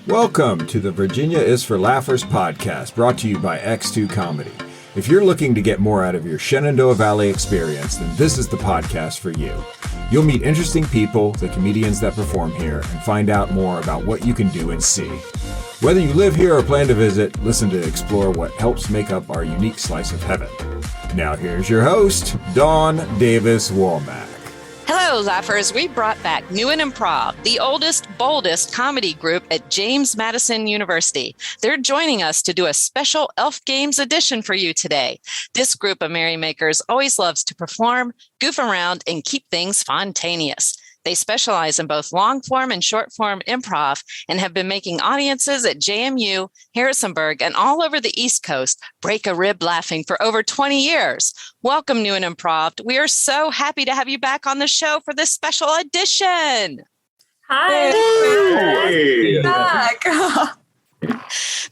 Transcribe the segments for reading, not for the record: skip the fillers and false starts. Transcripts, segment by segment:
Welcome to the Virginia is for Laughers podcast, brought to you by X2 Comedy. If you're looking to get more out of your Shenandoah Valley experience, then this is the podcast for you. You'll meet interesting people, the comedians that perform here, and find out more about what you can do and see. Whether you live here or plan to visit, listen to explore what helps make up our unique slice of heaven. Now here's your host, Dawn Davis Womack. Hello, Laughers. We brought back New and Improv, the oldest, boldest comedy group at James Madison University. They're joining us to do a special Elf Games edition for you today. This group of merrymakers always loves to perform, goof around, and keep things spontaneous. They specialize in both long-form and short-form improv and have been making audiences at JMU, Harrisonburg, and all over the East Coast break a rib laughing for over 20 years. Welcome, New and Improv. We are so happy to have you back on the show for this special edition. Hi. Hey. Back.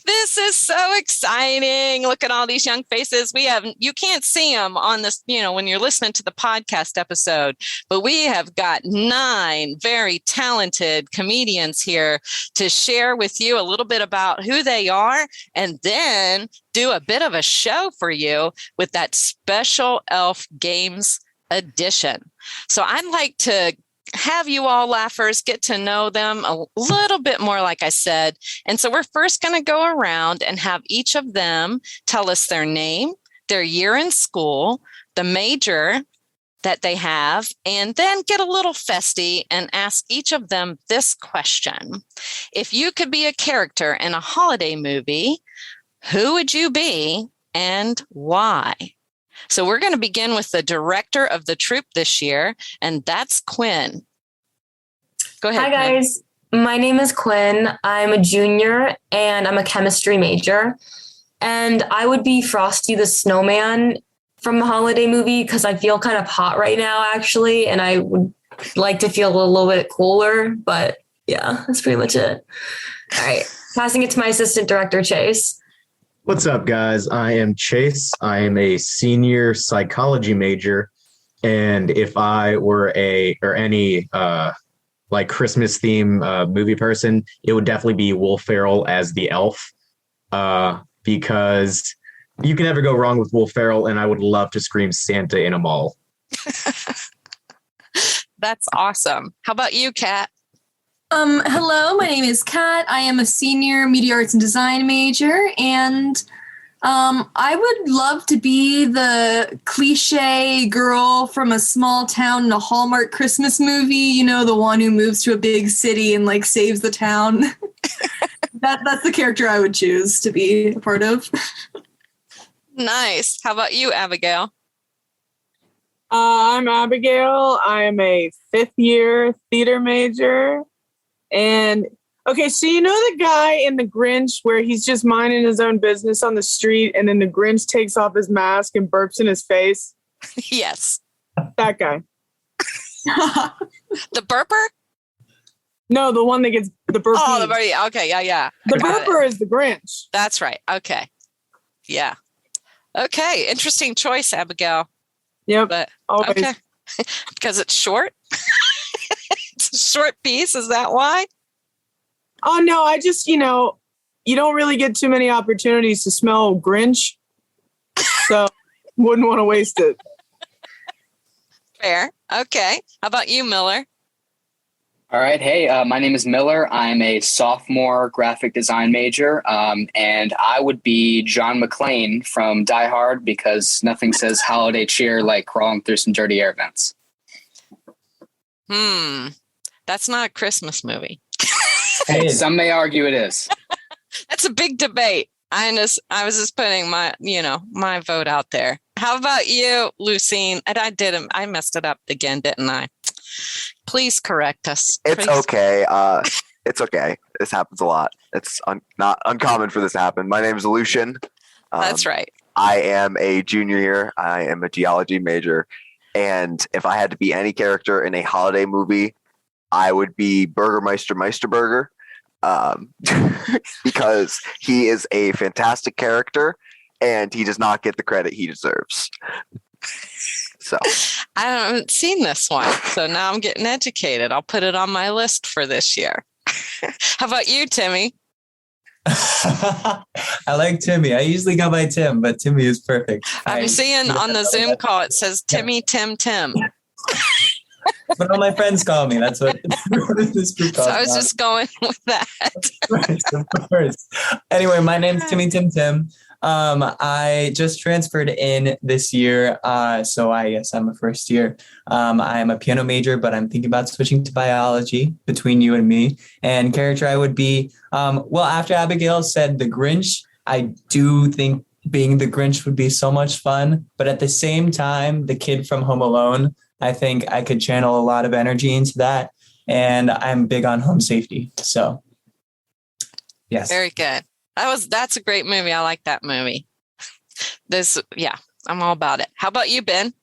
This is so exciting. Look at all these young faces. You can't see them on this, when you're listening to the podcast episode, but we have got 9 very talented comedians here to share with you a little bit about who they are and then do a bit of a show for you with that special Elf Games edition. So I'd like to have you all laughers get to know them a little bit more, like I said. And so we're first going to go around and have each of them tell us their name, their year in school, the major that they have, and then get a little festy and ask each of them this question. If you could be a character in a holiday movie, who would you be and why? So we're going to begin with the director of the troupe this year, and that's Quinn. Go ahead. Hi, guys. My name is Quinn. I'm a junior, and I'm a chemistry major. And I would be Frosty the Snowman from the holiday movie because I feel kind of hot right now, actually, and I would like to feel a little bit cooler. But yeah, that's pretty much it. All right. Passing it to my assistant director, Chase. What's up, guys? I am Chase. I am a senior psychology major, and if I were any Christmas theme movie person, it would definitely be Will Ferrell as the elf, because you can never go wrong with Will Ferrell, and I would love to scream Santa in a mall. That's awesome. How about you, Kat? Hello, my name is Kat. I am a senior media arts and design major, and I would love to be the cliche girl from a small town in a Hallmark Christmas movie, the one who moves to a big city and saves the town. That's the character I would choose to be a part of. Nice. How about you, Abigail? I'm Abigail. I'm a 5th year theater major. And okay, so the guy in The Grinch where he's just minding his own business on the street and then the Grinch takes off his mask and burps in his face? Yes. That guy. The burper? No, the one that gets the burpee. Oh, the burpee. Okay, yeah. The burper is the Grinch. That's right. Okay. Yeah. Okay, interesting choice, Abigail. Yep. But always. Okay. Because it's short? It's a short piece, is that why? Oh, no, I just, you don't really get too many opportunities to smell Grinch. So wouldn't want to waste it. Fair. Okay. How about you, Miller? All right. Hey, my name is Miller. I'm a sophomore graphic design major, and I would be John McClane from Die Hard because nothing says holiday cheer like crawling through some dirty air vents. That's not a Christmas movie. Hey, some may argue it is. That's a big debate. I was just putting my vote out there. How about you, Lucine? And I messed it up again, didn't I? Please correct us. It's okay. It's okay. This happens a lot. It's not uncommon for this to happen. My name is Lucian. That's right. I am a junior here. I am a geology major. And if I had to be any character in a holiday movie, I would be Burgermeister Meisterburger, because he is a fantastic character and he does not get the credit he deserves. So I haven't seen this one, so now I'm getting educated. I'll put it on my list for this year. How about you, Timmy? I like Timmy. I usually go by Tim, but Timmy is perfect. I'm seeing on the Zoom call, it says Timmy, Tim. But all my friends call me. That's what this group calls So I was me. just going with that. Of course. Anyway, my name's Timmy Tim. I just transferred in this year, so I guess I'm a first year. I'm a piano major, but I'm thinking about switching to biology between you and me. And character I would be, well, after Abigail said the Grinch, I do think being the Grinch would be so much fun. But at the same time, the kid from Home Alone, I think I could channel a lot of energy into that. And I'm big on home safety. So, yes. Very good. That's a great movie. I like that movie. I'm all about it. How about you, Ben?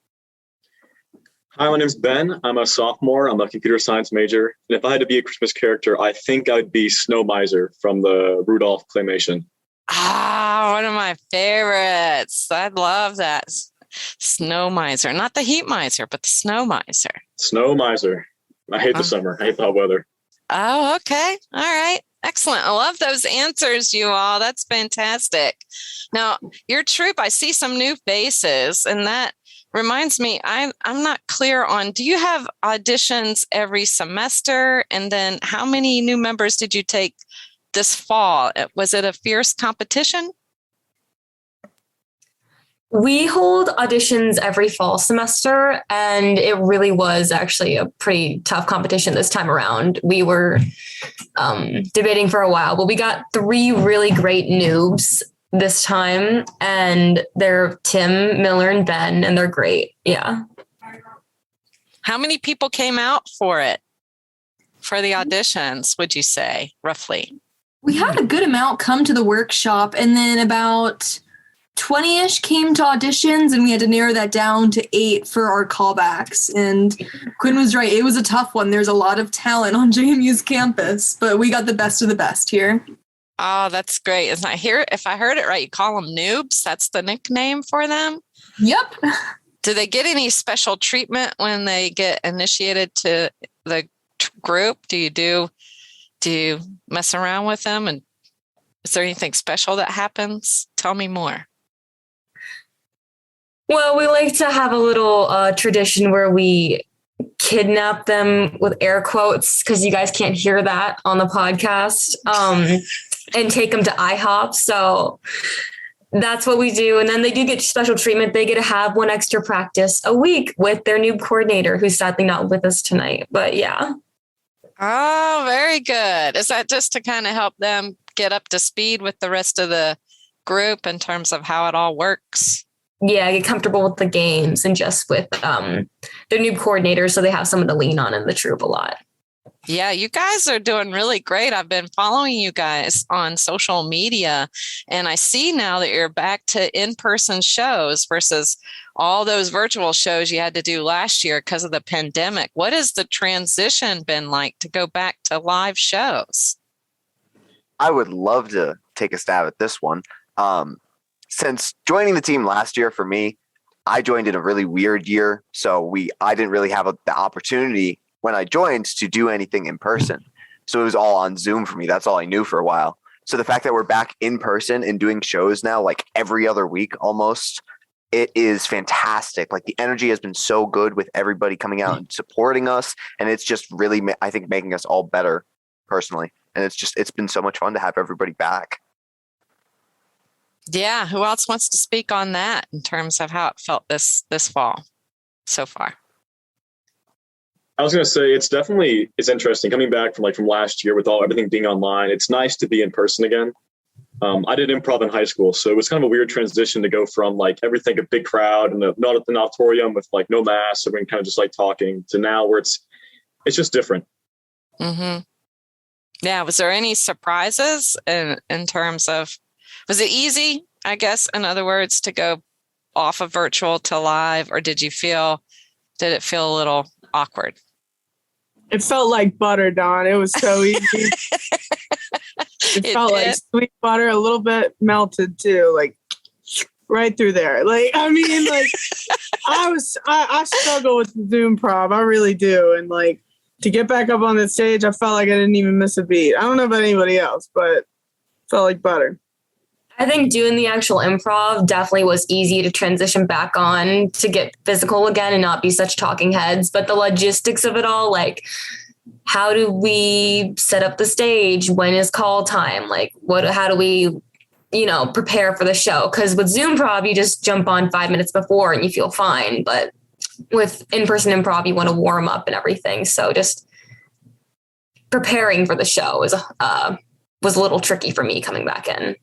Hi, my name's Ben. I'm a sophomore. I'm a computer science major. And if I had to be a Christmas character, I think I'd be Snow Miser from the Rudolph claymation. One of my favorites. I love that. Snow Miser. Not the Heat Miser, but the Snow Miser. Snow Miser. I hate the summer. I hate the hot weather. Oh, okay. All right. Excellent. I love those answers, you all. That's fantastic. Now, your troupe, I see some new faces, and that reminds me, I'm not clear on, do you have auditions every semester? And then how many new members did you take this fall? Was it a fierce competition? We hold auditions every fall semester, and it really was actually a pretty tough competition this time around. We were debating for a while, but we got 3 really great noobs this time, and they're Tim, Miller, and Ben, and they're great. Yeah. How many people came out for it, for the auditions, would you say, roughly? We had a good amount come to the workshop, and then about 20-ish came to auditions, and we had to narrow that down to 8 for our callbacks. And Quinn was right. It was a tough one. There's a lot of talent on JMU's campus, but we got the best of the best here. Oh, that's great. If I heard it right, you call them noobs. That's the nickname for them? Yep. Do they get any special treatment when they get initiated to the group? Do you mess around with them? And is there anything special that happens? Tell me more. Well, we like to have a little tradition where we kidnap them with air quotes, because you guys can't hear that on the podcast, and take them to IHOP. So that's what we do. And then they do get special treatment. They get to have 1 extra practice a week with their noob coordinator, who's sadly not with us tonight. But yeah. Oh, very good. Is that just to kind of help them get up to speed with the rest of the group in terms of how it all works? Yeah, get comfortable with the games and just with their noob coordinator, so they have someone to lean on in the troupe a lot. Yeah, you guys are doing really great. I've been following you guys on social media, and I see now that you're back to in-person shows versus all those virtual shows you had to do last year because of the pandemic. What has the transition been like to go back to live shows? I would love to take a stab at this one. Since joining the team last year for me, I joined in a really weird year. So I didn't really have the opportunity when I joined to do anything in person. So it was all on Zoom for me. That's all I knew for a while. So the fact that we're back in person and doing shows now, like every other week almost, it is fantastic. Like the energy has been so good with everybody coming out and supporting us. And it's just really, I think, making us all better personally. And it's been so much fun to have everybody back. Yeah. Who else wants to speak on that in terms of how it felt this fall so far? I was going to say it's interesting coming back from last year with everything being online. It's nice to be in person again. I did improv in high school, so it was kind of a weird transition to go from everything, a big crowd and not at an auditorium with no mask, everyone kind of just talking, to now where it's just different. Mm-hmm. Yeah. Was there any surprises in terms of, was it easy, I guess, in other words, to go off of virtual to live, or did it feel a little awkward? It felt like butter, Dawn. It was so easy. It felt like sweet butter, a little bit melted too, right through there. I struggle with the Zoom prov. I really do. And to get back up on the stage, I felt like I didn't even miss a beat. I don't know about anybody else, but Felt like butter. I think doing the actual improv definitely was easy to transition back on to get physical again and not be such talking heads. But the logistics of it all, like, how do we set up the stage? When is call time? Like, how do we, prepare for the show? Because with Zoom Prov, you just jump on 5 minutes before and you feel fine. But with in-person improv, you want to warm up and everything. So just preparing for the show was a little tricky for me coming back in.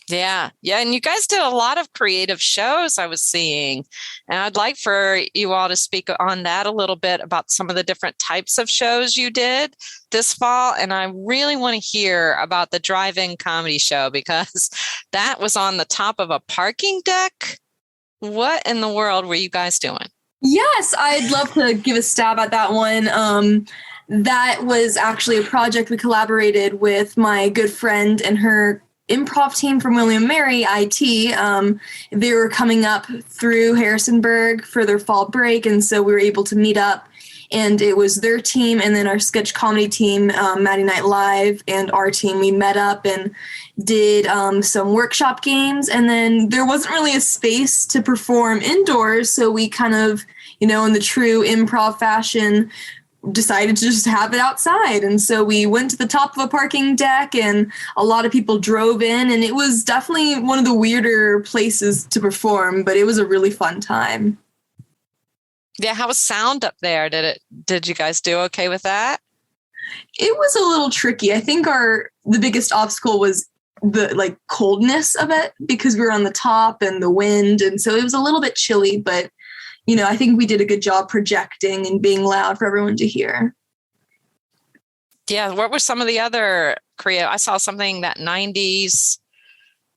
Yeah. And you guys did a lot of creative shows I was seeing. And I'd like for you all to speak on that a little bit about some of the different types of shows you did this fall. And I really want to hear about the drive-in comedy show because that was on the top of a parking deck. What in the world were you guys doing? Yes, I'd love to give a stab at that one. That was actually a project we collaborated with my good friend and her improv team from William & Mary, IT. They were coming up through Harrisonburg for their fall break, and so we were able to meet up. And it was their team and then our sketch comedy team, Maddie Night Live, and our team. We met up and did some workshop games. And then there wasn't really a space to perform indoors, so we kind of, in the true improv fashion, decided to just have it outside. And so we went to the top of a parking deck and a lot of people drove in, and it was definitely one of the weirder places to perform, but it was a really fun time. Yeah, how was sound up there? Did you guys do okay with that? It was a little tricky. I think the biggest obstacle was the coldness of it because we were on the top and the wind, and so it was a little bit chilly, but I think we did a good job projecting and being loud for everyone to hear. Yeah. What were some of the other creative? I saw something, that 90s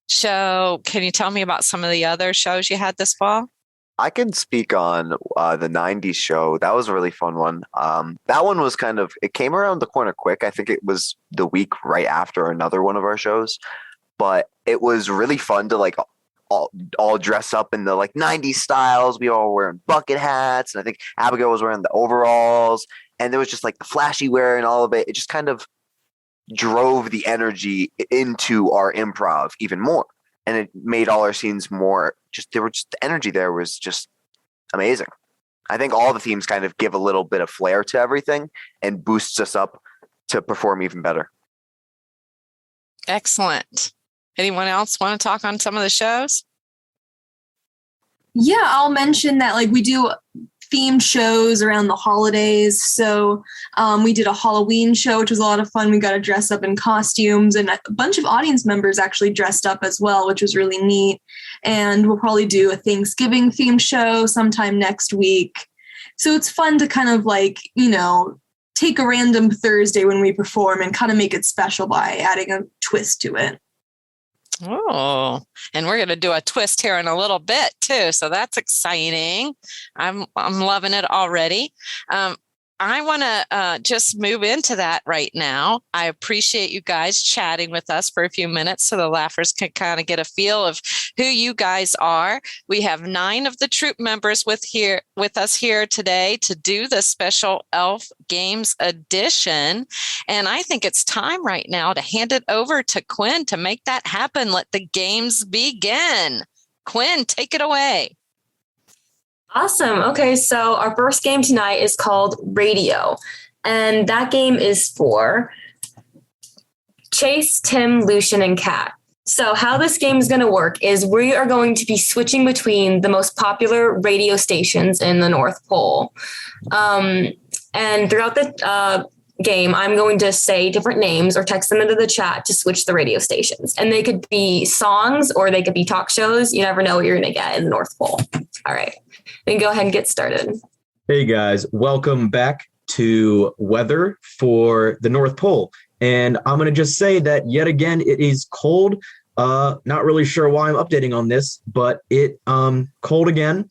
show. Can you tell me about some of the other shows you had this fall? I can speak on the 90s show. That was a really fun one. That one was it came around the corner quick. I think it was the week right after another one of our shows, but it was really fun to all dress up in the 90s styles. We all were wearing bucket hats, and I think Abigail was wearing the overalls, and there was just the flashy wear and all of it. It just kind of drove the energy into our improv even more, and it made all our scenes more the energy there was just amazing. I think all the themes kind of give a little bit of flair to everything and boosts us up to perform even better. Excellent. Anyone else want to talk on some of the shows? Yeah, I'll mention that we do themed shows around the holidays. So we did a Halloween show, which was a lot of fun. We got to dress up in costumes, and a bunch of audience members actually dressed up as well, which was really neat. And we'll probably do a Thanksgiving themed show sometime next week. So it's fun to kind of take a random Thursday when we perform and kind of make it special by adding a twist to it. Oh, and we're going to do a twist here in a little bit too. So that's exciting. I'm loving it already. I want to just move into that right now. I appreciate you guys chatting with us for a few minutes so the laughers can kind of get a feel of who you guys are. We have 9 of the troop members with us here today to do the special Elf Games edition. And I think it's time right now to hand it over to Quinn to make that happen. Let the games begin. Quinn, take it away. Awesome. Okay, so our first game tonight is called Radio, and that game is for Chase, Tim, Lucian, and Kat. So how this game is going to work is we are going to be switching between the most popular radio stations in the North Pole. And throughout the game, I'm going to say different names or text them into the chat to switch the radio stations. And they could be songs or they could be talk shows. You never know what you're going to get in the North Pole. All right. Then go ahead and get started. Hey guys, welcome back to Weather for the North Pole. And I'm going to just say that yet again, it is cold. Not really sure why I'm updating on this, but it cold again.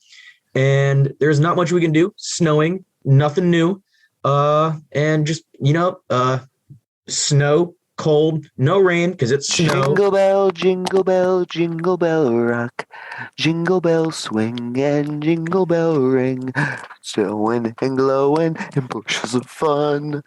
And there's not much we can do. Snowing, nothing new. And just, snow cold, no rain because it's snow. Jingle bell rock. Jingle bell swing and jingle bell ring. Snowing and glowing in bushels of fun.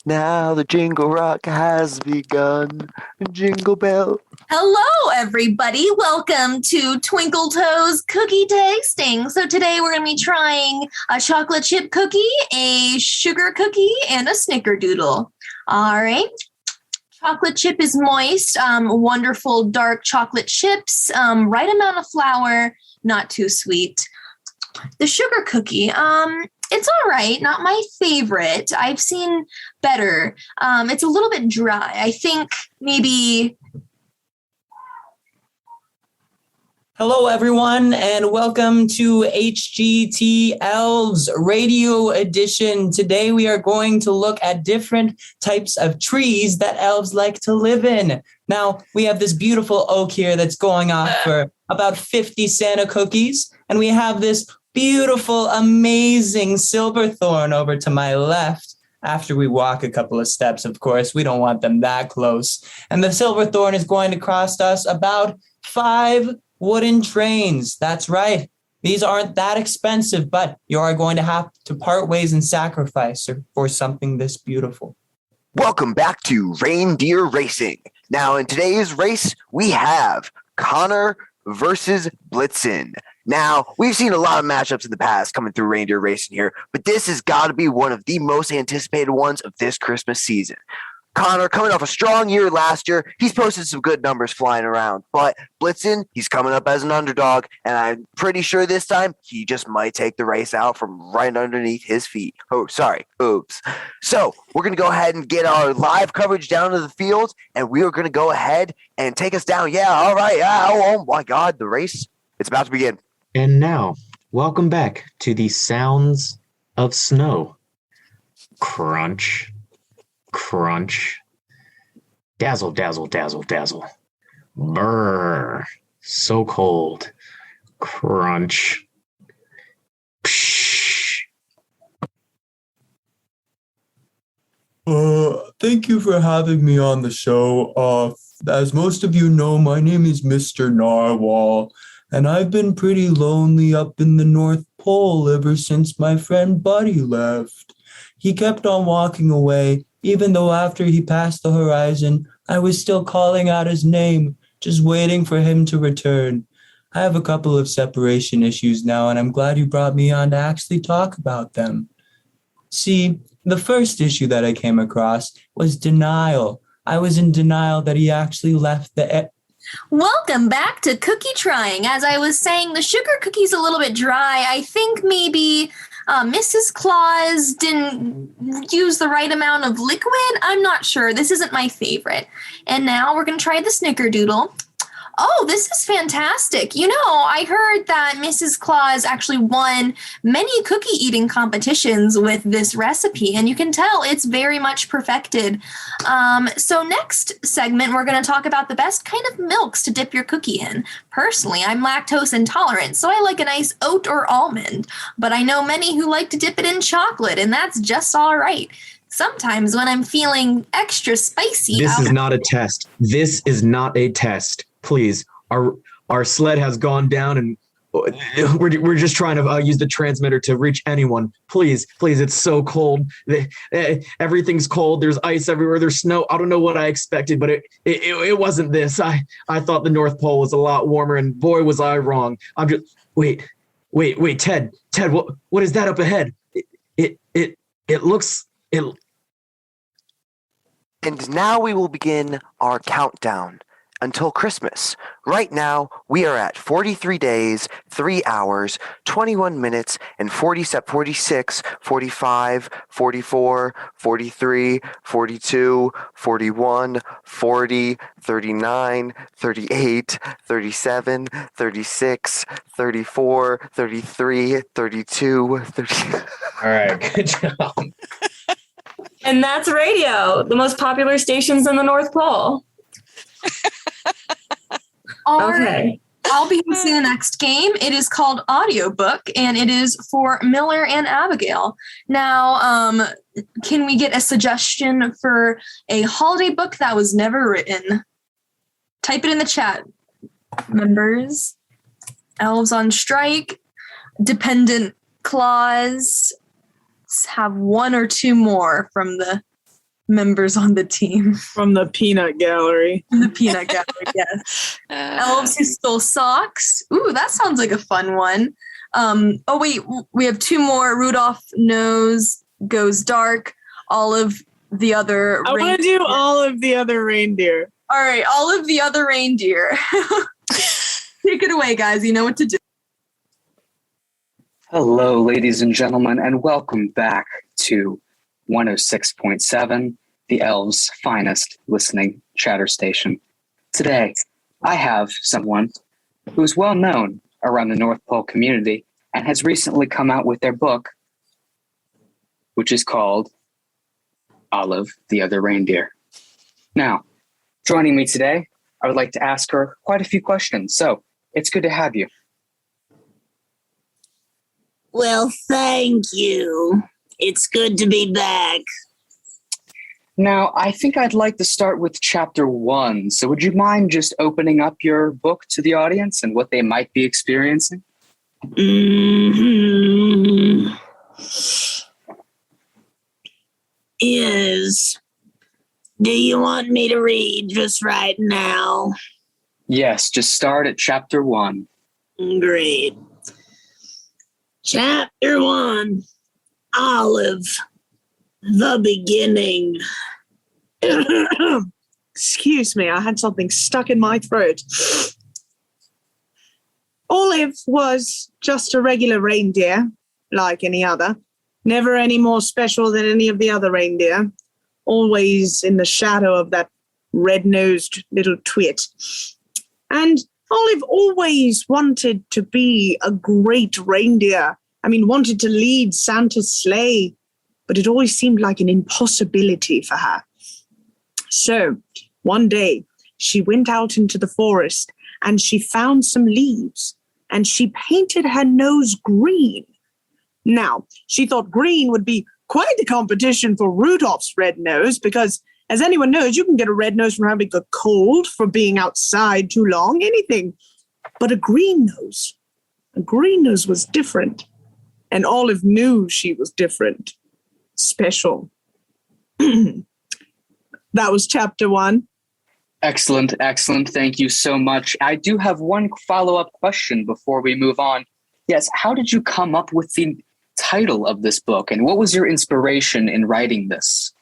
Now the jingle rock has begun. Jingle bell. Hello, everybody. Welcome to Twinkle Toes Cookie Tasting. So today we're going to be trying a chocolate chip cookie, a sugar cookie, and a snickerdoodle. All right. Chocolate chip is moist, wonderful dark chocolate chips, right amount of flour, not too sweet. The sugar cookie, it's all right, not my favorite. I've seen better. It's a little bit dry. I think maybe... Hello, everyone, and welcome to HGT Elves Radio Edition. Today, we are going to look at different types of trees that elves like to live in. Now, we have this beautiful oak here that's going off for about 50 Santa cookies, and we have this beautiful, amazing silverthorn over to my left. After we walk a couple of steps, of course, we don't want them that close. And the silverthorn is going to cost us about 5 wooden trains. That's right. These aren't that expensive, but you are going to have to part ways and sacrifice for something this beautiful. Welcome back to Reindeer Racing. Now, in today's race, we have Connor versus Blitzen. Now, we've seen a lot of matchups in the past coming through Reindeer Racing here, but this has got to be one of the most anticipated ones of this Christmas season. Connor, coming off a strong year last year, he's posted some good numbers flying around. But Blitzen, he's coming up as an underdog, and I'm pretty sure this time he just might take the race out from right underneath his feet. Oh, sorry. Oops. So we're going to go ahead and get our live coverage down to the field, and we are going to go ahead and take us down. Yeah, all right. Oh my God, the race, it's about to begin. And now, welcome back to the sounds of snow. Crunch. Crunch. Dazzle, dazzle, dazzle, dazzle. Brrr. So cold. Crunch. Psh. Thank you for having me on the show. As most of you know, my name is Mr. Narwhal, and I've been pretty lonely up in the North Pole ever since my friend Buddy left. He kept on walking away, even though after he passed the horizon, I was still calling out his name, just waiting for him to return. I have a couple of separation issues now, and I'm glad you brought me on to actually talk about them. See, the first issue that I came across was denial. I was in denial that he actually left the... Welcome back to Cookie Trying. As I was saying, the sugar cookie's a little bit dry. I think maybe... Mrs. Claus didn't use the right amount of liquid. I'm not sure. This isn't my favorite. And now we're going to try the snickerdoodle. Oh, this is fantastic. You know, I heard that Mrs. Claus actually won many cookie eating competitions with this recipe, and you can tell it's very much perfected. So next segment, we're going to talk about the best kind of milks to dip your cookie in. Personally, I'm lactose intolerant, so I like a nice oat or almond, but I know many who like to dip it in chocolate, and that's just all right. Sometimes when I'm feeling extra spicy... This is not a test. This is not a test. Please, our sled has gone down, and we're just trying to use the transmitter to reach anyone. Please, it's so cold. Everything's cold. There's ice everywhere. There's snow. I don't know what I expected, but it wasn't this. I thought the North Pole was a lot warmer, and boy, was I wrong. I'm just wait, Ted, what is that up ahead? It looks. And now we will begin our countdown until Christmas. Right now, we are at 43 days, 3 hours, 21 minutes, and 46, 45, 44, 43, 42, 41, 40, 39, 38, 37, 36, 34, 33, 32, 30. All right, good job. And that's radio, the most popular stations in the North Pole. Okay. I'll be hosting the next game. It is called Audiobook, and it is for Miller and Abigail. Now, can we get a suggestion for a holiday book that was never written? Type it in the chat. Members, elves on strike, dependent clause. Let's have one or two more from the members on the team. From the peanut gallery. The peanut gallery, yes. Elves who stole socks. Ooh, that sounds like a fun one. Oh, wait, we have two more. Rudolph Nose Goes Dark. All of the other I want to do all of the other reindeer. All right, all of the other reindeer. Take it away, guys. You know what to do. Hello, ladies and gentlemen, and welcome back to 106.7, the Elves' finest listening chatter station. Today, I have someone who's well known around the North Pole community and has recently come out with their book, which is called Olive the Other Reindeer. Now, joining me today, I would like to ask her quite a few questions. So, it's good to have you. Well, thank you. It's good to be back. Now, I think I'd like to start with chapter 1. So would you mind just opening up your book to the audience and what they might be experiencing? Mm-hmm. Yes. Do you want me to read just right now? Yes, just start at chapter 1. Great. Chapter 1, Olive, the beginning. Excuse me, I had something stuck in my throat. Olive was just a regular reindeer, like any other. Never any more special than any of the other reindeer. Always in the shadow of that red-nosed little twit. And Olive always wanted to be a great reindeer. I mean, wanted to lead Santa's sleigh, but it always seemed like an impossibility for her. So one day she went out into the forest and she found some leaves and she painted her nose green. Now, she thought green would be quite a competition for Rudolph's red nose because, as anyone knows, you can get a red nose from having a cold, for being outside too long, anything. But a green nose was different. And Olive knew she was different, special. That was chapter 1. Excellent, excellent. Thank you so much. I do have one follow-up question before we move on. Yes, how did you come up with the title of this book, and what was your inspiration in writing this?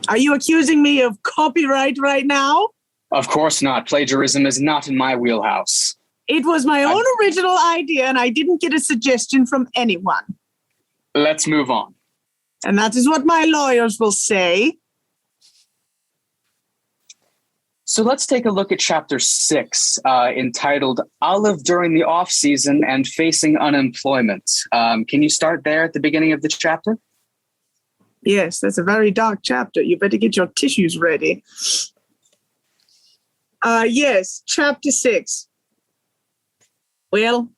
Are you accusing me of copyright right now? Of course not. Plagiarism is not in my wheelhouse. It was my own original idea, and I didn't get a suggestion from anyone. Let's move on. And that is what my lawyers will say. So let's take a look at chapter 6, entitled Olive During the Off-Season and Facing Unemployment. Can you start there at the beginning of the chapter? Yes, that's a very dark chapter. You better get your tissues ready. Yes, chapter 6. Well,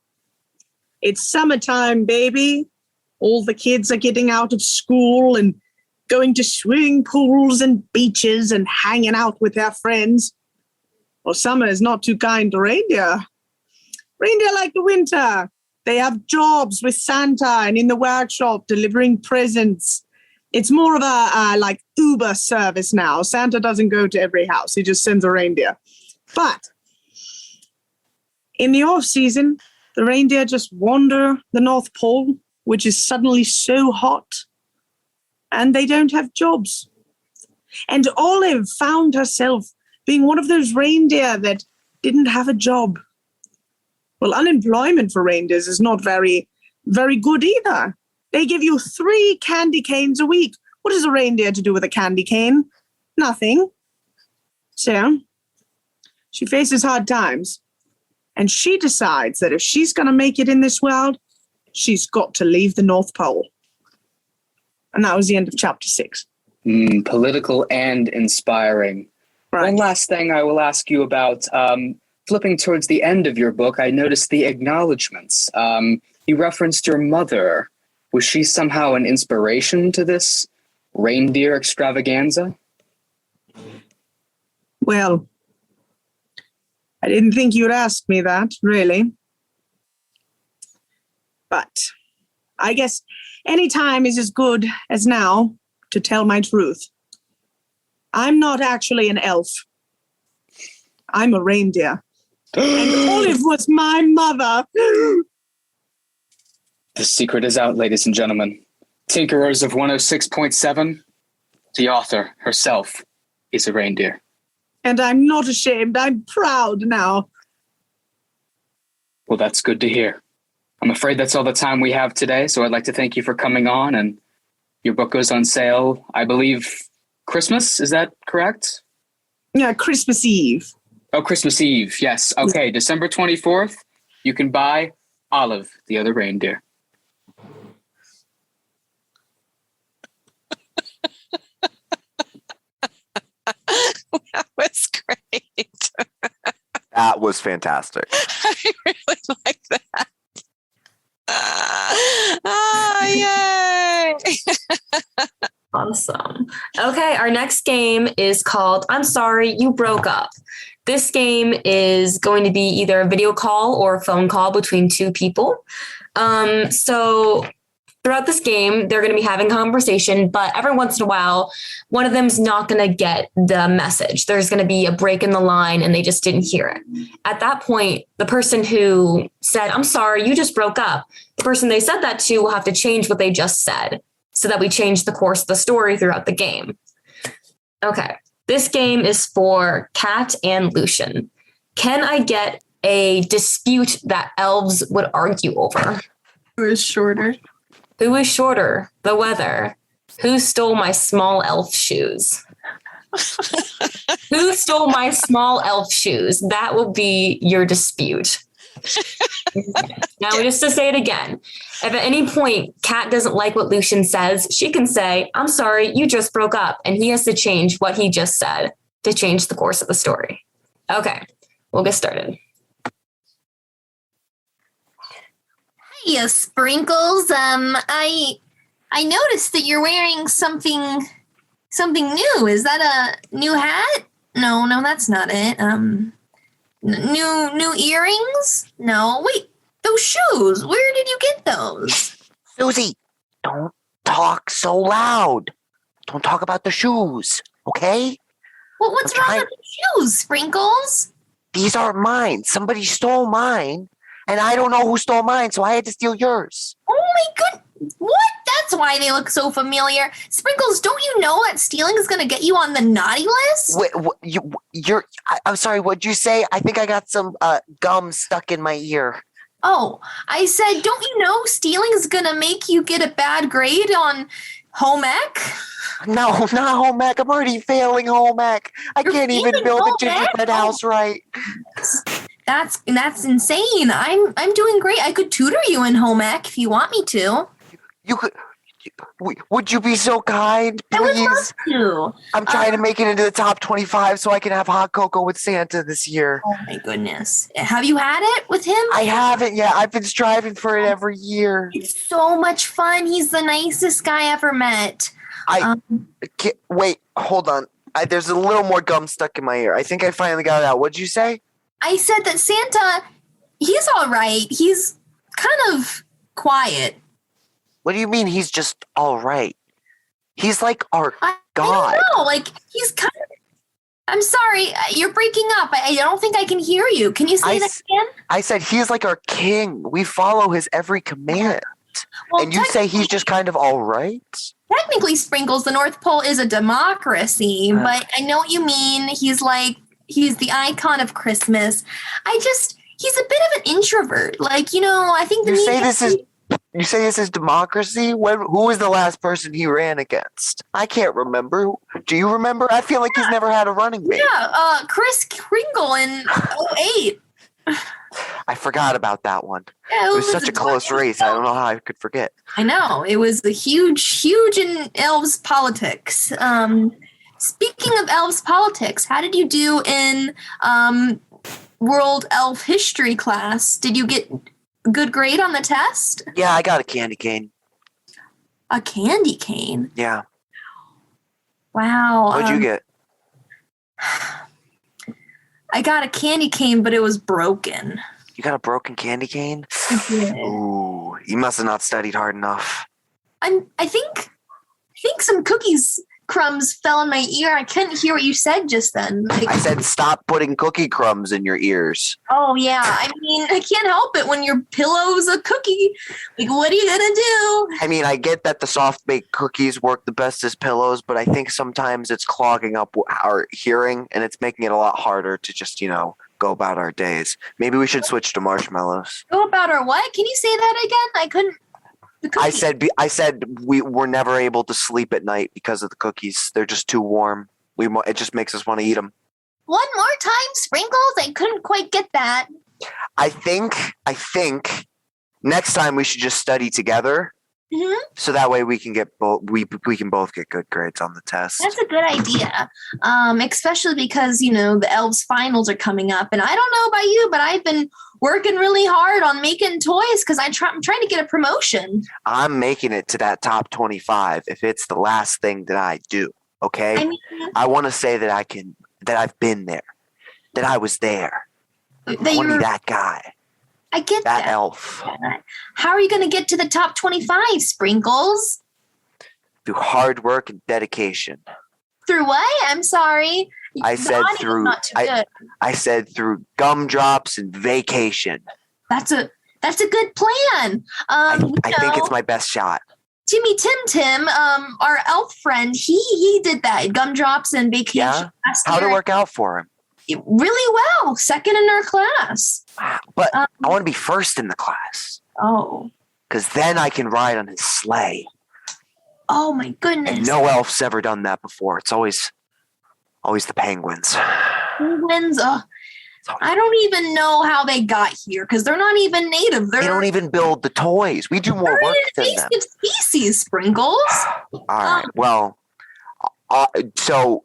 it's summertime, baby. All the kids are getting out of school and going to swimming pools and beaches and hanging out with their friends. Well, summer is not too kind to reindeer. Reindeer like the winter. They have jobs with Santa and in the workshop delivering presents. It's more of a like Uber service now. Santa doesn't go to every house. He just sends a reindeer. But in the off season, the reindeer just wander the North Pole, which is suddenly so hot, and they don't have jobs. And Olive found herself being one of those reindeer that didn't have a job. Well, unemployment for reindeers is not very, very good either. They give you 3 candy canes a week. What is a reindeer to do with a candy cane? Nothing. So she faces hard times, and she decides that if she's going to make it in this world, she's got to leave the North Pole. And that was the end of chapter 6. Political and inspiring. Right. One last thing I will ask you about. flipping towards the end of your book, I noticed the acknowledgments. You referenced your mother. Was she somehow an inspiration to this reindeer extravaganza? Well, I didn't think you'd ask me that, really. But I guess any time is as good as now to tell my truth. I'm not actually an elf. I'm a reindeer. And Olive was my mother. The secret is out, ladies and gentlemen. Tinkerers of 106.7, the author herself is a reindeer. And I'm not ashamed. I'm proud now. Well, that's good to hear. I'm afraid that's all the time we have today, so I'd like to thank you for coming on, and your book goes on sale, I believe, Christmas, is that correct? Yeah, Christmas Eve. Oh, Christmas Eve, yes. Okay, December 24th, you can buy Olive, the other reindeer. That was great. That was fantastic. I really like that. Yay! Awesome. Okay, our next game is called I'm Sorry, You Broke Up. This game is going to be either a video call or a phone call between two people. So throughout this game, they're going to be having conversation, but every once in a while, one of them's not going to get the message. There's going to be a break in the line and they just didn't hear it. At that point, the person who said, I'm sorry, you just broke up, the person they said that to will have to change what they just said so that we change the course of the story throughout the game. Okay, this game is for Kat and Lucian. Can I get a dispute that elves would argue over? Who is shorter? Who is shorter? The weather. Who stole my small elf shoes? Who stole my small elf shoes? That will be your dispute. Now, just to say it again, if at any point Kat doesn't like what Lucian says, she can say, I'm sorry, you just broke up. And he has to change what he just said to change the course of the story. Okay, we'll get started. Hey, Sprinkles. I noticed that you're wearing something new. Is that a new hat? No, that's not it. New earrings? No, wait, those shoes. Where did you get those? Susie, don't talk so loud. Don't talk about the shoes, okay? Well, what's wrong with the shoes, Sprinkles? These aren't mine. Somebody stole mine, and I don't know who stole mine, so I had to steal yours. Oh my goodness. What? That's why they look so familiar. Sprinkles, don't you know that stealing is going to get you on the naughty list? Wait, I'm sorry, what'd you say? I think I got some gum stuck in my ear. Oh, I said, don't you know stealing is going to make you get a bad grade on home ec? No, not home ec. I'm already failing home ec. I can't even build a gingerbread house right. That's insane. I'm doing great. I could tutor you in home ec if you want me to. You could. Would you be so kind, please? I would love to. I'm trying to make it into the top 25 so I can have hot cocoa with Santa this year. Oh my goodness. Have you had it with him? I haven't yet. I've been striving for it every year. It's so much fun. He's the nicest guy I ever met. Wait, hold on. There's a little more gum stuck in my ear. I think I finally got it out. What'd you say? I said that Santa, he's all right. He's kind of quiet. What do you mean he's just all right? He's like our God. I don't know. Like, he's kind of... I'm sorry. You're breaking up. I don't think I can hear you. Can you say that again? I said he's like our king. We follow his every command. Well, and you say he's just kind of all right? Technically, Sprinkles, the North Pole is a democracy, but I know what you mean. He's the icon of Christmas. He's a bit of an introvert. Like, I think You say this is democracy? Who was the last person he ran against? I can't remember. Do you remember? I feel like he's never had a running mate. Yeah, Chris Kringle in 2008. I forgot about that one. Yeah, it was such a close race. I don't know how I could forget. I know. It was a huge in elves politics. Speaking of elves politics, how did you do in world elf history class. Did you get a good grade on the test? Yeah, I got a candy cane. A candy cane? Yeah. Wow. What'd you get? I got a candy cane, but it was broken. You got a broken candy cane? Yeah. Ooh, you must have not studied hard enough. I think some cookies crumbs fell in my ear. I couldn't hear what you said just then. Like, I said stop putting cookie crumbs in your ears. oh yeah. I mean, I can't help it when your pillow's a cookie. Like, what are you gonna do? I mean, I get that the soft baked cookies work the best as pillows, but I think sometimes it's clogging up our hearing and it's making it a lot harder to just, go about our days. Maybe we should switch to marshmallows. Go about our what? Can you say that again? I couldn't. I said we were never able to sleep at night because of the cookies. They're just too warm. It just makes us want to eat them. One more time, Sprinkles. I couldn't quite get that. I think next time we should just study together. Mm-hmm. So that way we can get we can both get good grades on the test. That's a good idea. Especially because, the elves finals are coming up. And I don't know about you, but I've been working really hard on making toys because I'm trying to get a promotion. I'm making it to that top 25 if it's the last thing that I do. Okay. I want to say that I've been there, that I was there. I want to be that guy. I get that. Elf. How are you going to get to the top 25, Sprinkles? Through hard work and dedication. Through what? I'm sorry. I said through gumdrops and vacation. That's a good plan. I think it's my best shot. Timmy Tim, our elf friend, he did that, gumdrops and vacation. Yeah? How'd it work out for him? Really well. Second in our class. But I want to be first in the class. Oh. Because then I can ride on his sleigh. Oh my goodness. And no elf's ever done that before. It's always the penguins. Penguins? I don't even know how they got here because they're not even native. They don't even build the toys. We do more work than them. They're species, Sprinkles. All right. Well, so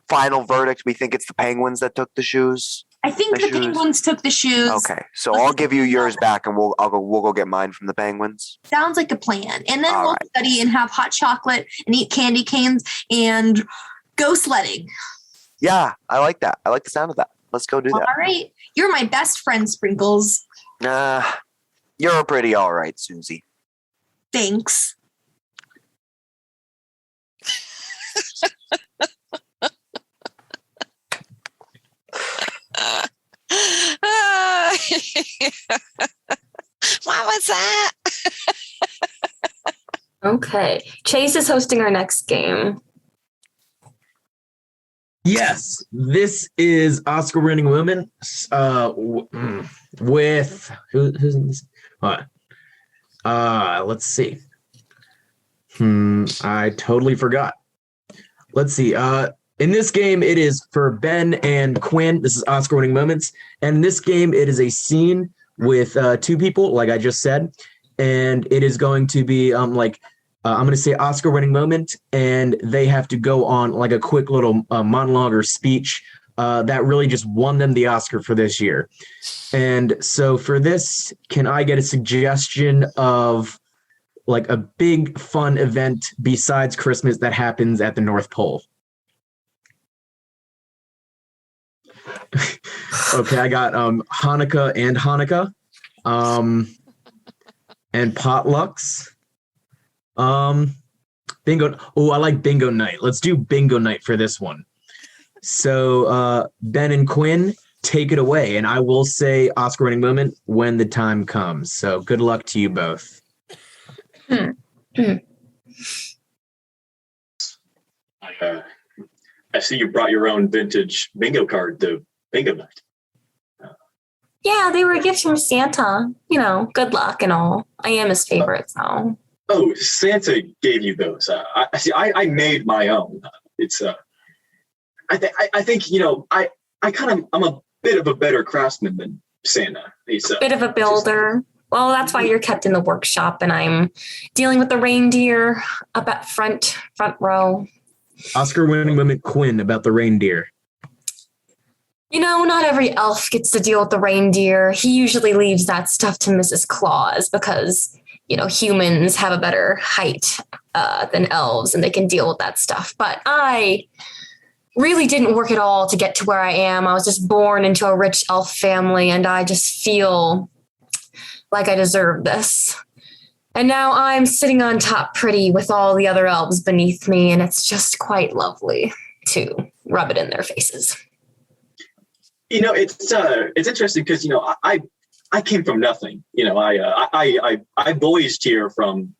final verdict, we think it's the penguins that took the shoes? I think the penguins took the shoes. Okay. So I'll give you yours back and we'll go get mine from the penguins. Sounds like a plan. And then we'll study and have hot chocolate and eat candy canes and go sledding. Yeah, I like that. I like the sound of that. Let's go do that. All right. You're my best friend, Sprinkles. You're pretty all right, Susie. Thanks. What was that? Okay. Chase is hosting our next game. Yes, this is Oscar-winning women with who's in this? Let's see. I totally forgot. Let's see. In this game, it is for Ben and Quinn. This is Oscar-winning moments, and in this game, it is a scene with two people, like I just said, and it is going to be I'm going to say Oscar-winning moment, and they have to go on like a quick little monologue or speech that really just won them the Oscar for this year. And so for this, can I get a suggestion of like a big fun event besides Christmas that happens at the North Pole? Okay, I got Hanukkah and potlucks. Bingo. Oh, I like bingo night. Let's do bingo night for this one. So Ben and Quinn, take it away, and I will say Oscar-winning moment when the time comes. So good luck to you both. I see you brought your own vintage bingo card to bingo night. Yeah, they were gifts from Santa. Good luck and all. I am his favorite, so. Oh, Santa gave you those. I made my own. It's I think I'm a bit of a better craftsman than Santa. He's a bit of a builder. Well, that's why you're kept in the workshop, and I'm dealing with the reindeer up at front row. Oscar-winning moment Quinn about the reindeer. You know, not every elf gets to deal with the reindeer. He usually leaves that stuff to Mrs. Claus because, you know, humans have a better height than elves and they can deal with that stuff. But I really didn't work at all to get to where I am. I was just born into a rich elf family and I just feel like I deserve this. And now I'm sitting on top pretty with all the other elves beneath me, and it's just quite lovely to rub it in their faces. You know, it's interesting because, you know, I came from nothing. You know, I voyaged here from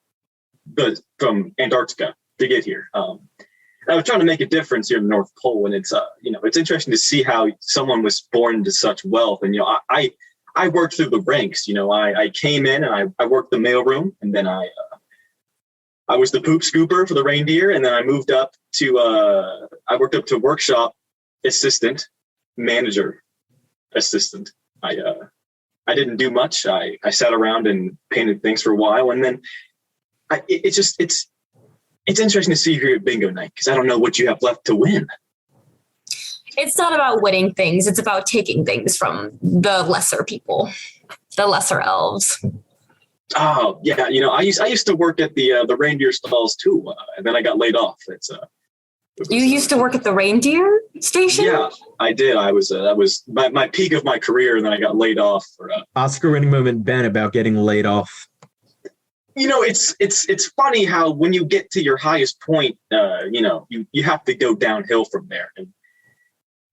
Antarctica to get here. I was trying to make a difference here in the North Pole, and it's you know, it's interesting to see how someone was born into such wealth. And you know, I worked through the ranks. You know, I came in and I worked the mailroom, and then I was the poop scooper for the reindeer, and then I moved up to I worked up to workshop assistant, manager assistant. I didn't do much. I sat around and painted things for a while, and then it's interesting to see you here at bingo night because I don't know what you have left to win. It's not about winning things. It's about taking things from the lesser people, the lesser elves. Oh yeah, you know, I used to work at the reindeer stalls too, and then I got laid off. You used to work at the reindeer station? Yeah, I did. I was that was my peak of my career, and then I got laid off. For, Oscar-winning moment, Ben, about getting laid off. You know, it's funny how when you get to your highest point, you know, you have to go downhill from there. And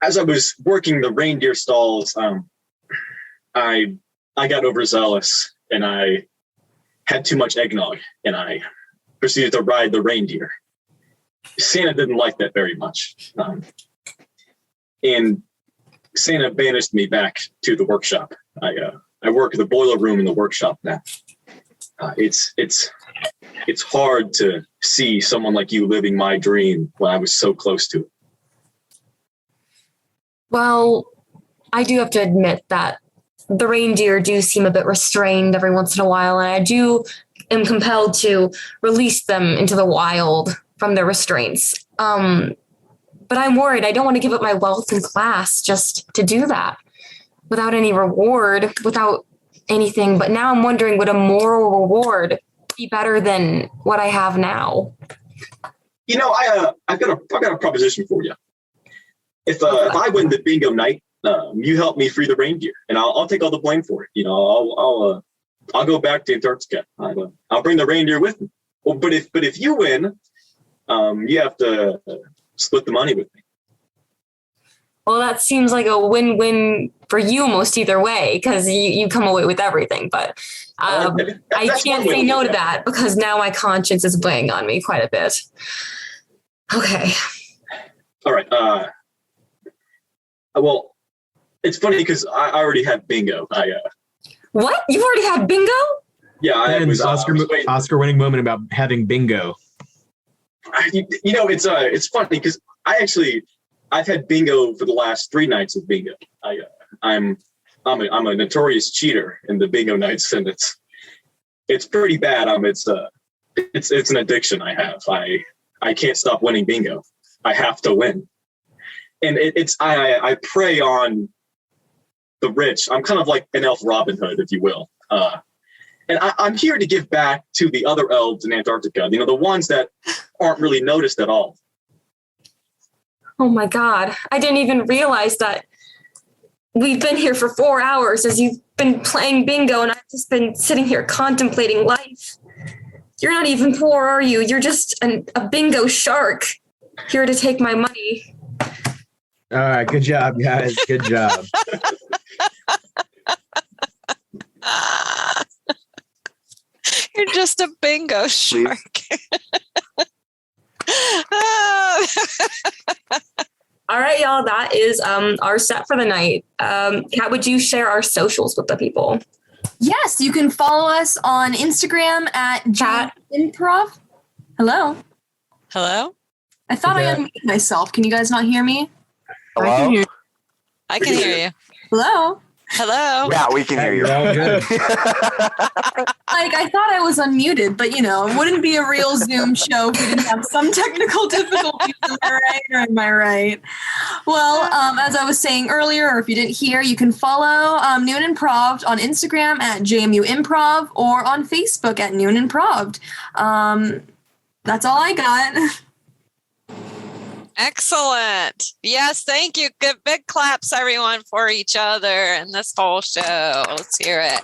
as I was working the reindeer stalls, I got overzealous and I had too much eggnog, and I proceeded to ride the reindeer. Santa didn't like that very much, and Santa banished me back to the workshop. I work the boiler room in the workshop now. It's hard to see someone like you living my dream when I was so close to it. Well, I do have to admit that the reindeer do seem a bit restrained every once in a while, and I am compelled to release them into the wild from their restraints. But I'm worried. I don't want to give up my wealth and class just to do that without any reward, without anything. But now I'm wondering, would a moral reward be better than what I have now? You know, I've got a proposition for you. If I win the bingo night, you help me free the reindeer, and I'll take all the blame for it. You know, I'll go back to Antarctica. I'll bring the reindeer with me. Well, but if you win, you have to split the money with me. Well, that seems like a win-win for you most either way, because you come away with everything. But I can't say no to that because now my conscience is weighing on me quite a bit. Okay. All right. Well, it's funny because I already had bingo. What? You've already had bingo? Yeah, I was Oscar-winning moment about having bingo. You know, it's funny because I've had bingo for the last 3 nights of bingo. I'm a notorious cheater in the bingo nights, and it's pretty bad. It's an addiction I have. I can't stop winning bingo. I have to win, and I prey on the rich. I'm kind of like an elf Robin Hood, if you will. And I'm here to give back to the other elves in Antarctica. You know, the ones that aren't really noticed at all. Oh my God. I didn't even realize that we've been here for 4 hours as you've been playing bingo and I've just been sitting here contemplating life. You're not even poor, are you? You're just a bingo shark here to take my money. All right. Good job, guys. Good job. You're just a bingo shark. All right, y'all. That is our set for the night. Kat, would you share our socials with the people? Yes, you can follow us on Instagram at Improv. Hello. Hello. I thought I unmuted myself. Can you guys not hear me? Hello? I can hear you. Hello. Hello. Yeah, we can hear you. You're all good. Like, I thought I was unmuted, but it wouldn't be a real Zoom show if we didn't have some technical difficulties. Am I right or am I right? Well, as I was saying earlier, or if you didn't hear, you can follow Noon Improv on Instagram at JMU Improv or on Facebook at Noon Improv. That's all I got. Excellent. Yes, thank you. Good big claps, everyone, for each other and this whole show. Let's hear it.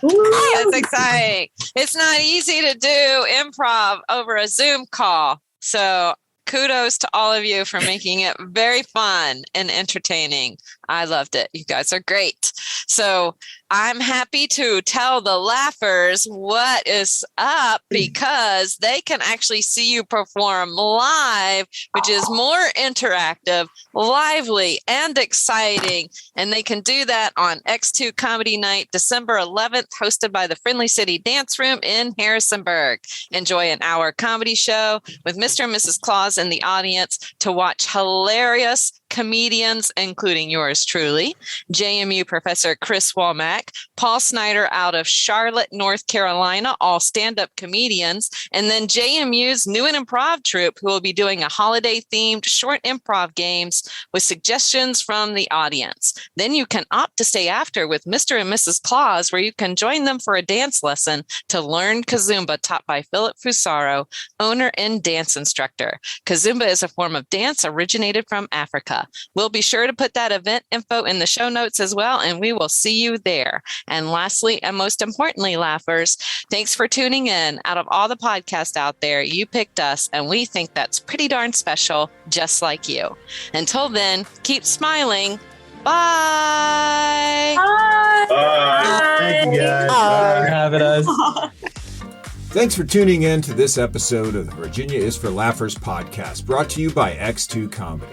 That's exciting. It's not easy to do improv over a Zoom call. So kudos to all of you for making it very fun and entertaining. I loved it. You guys are great. So I'm happy to tell the laughers what is up because they can actually see you perform live, which is more interactive, lively, and exciting. And they can do that on X2 Comedy Night, December 11th, hosted by the Friendly City Dance Room in Harrisonburg. Enjoy an hour comedy show with Mr. and Mrs. Claus in the audience to watch hilarious comedians, including yours truly, JMU Professor Chris Womack, Paul Snyder out of Charlotte, North Carolina, all stand-up comedians, and then JMU's new and improv troupe who will be doing a holiday-themed short improv games with suggestions from the audience. Then you can opt to stay after with Mr. and Mrs. Claus, where you can join them for a dance lesson to learn Kazumba taught by Philip Fusaro, owner and dance instructor. Kazumba is a form of dance originated from Africa. We'll be sure to put that event info in the show notes as well, and we will see you there. And lastly, and most importantly, laughers, thanks for tuning in. Out of all the podcasts out there, you picked us, and we think that's pretty darn special, just like you. Until then, keep smiling. Bye. Bye. Bye. Thank you guys. Bye. For having us. Thanks for tuning in to this episode of the Virginia is for Laughers podcast, brought to you by X2 Comedy.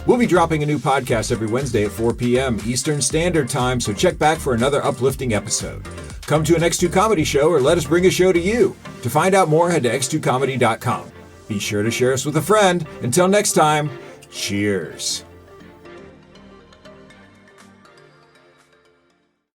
We'll be dropping a new podcast every Wednesday at 4 p.m. Eastern Standard Time, so check back for another uplifting episode. Come to an X2 Comedy show or let us bring a show to you. To find out more, head to x2comedy.com. Be sure to share us with a friend. Until next time, cheers.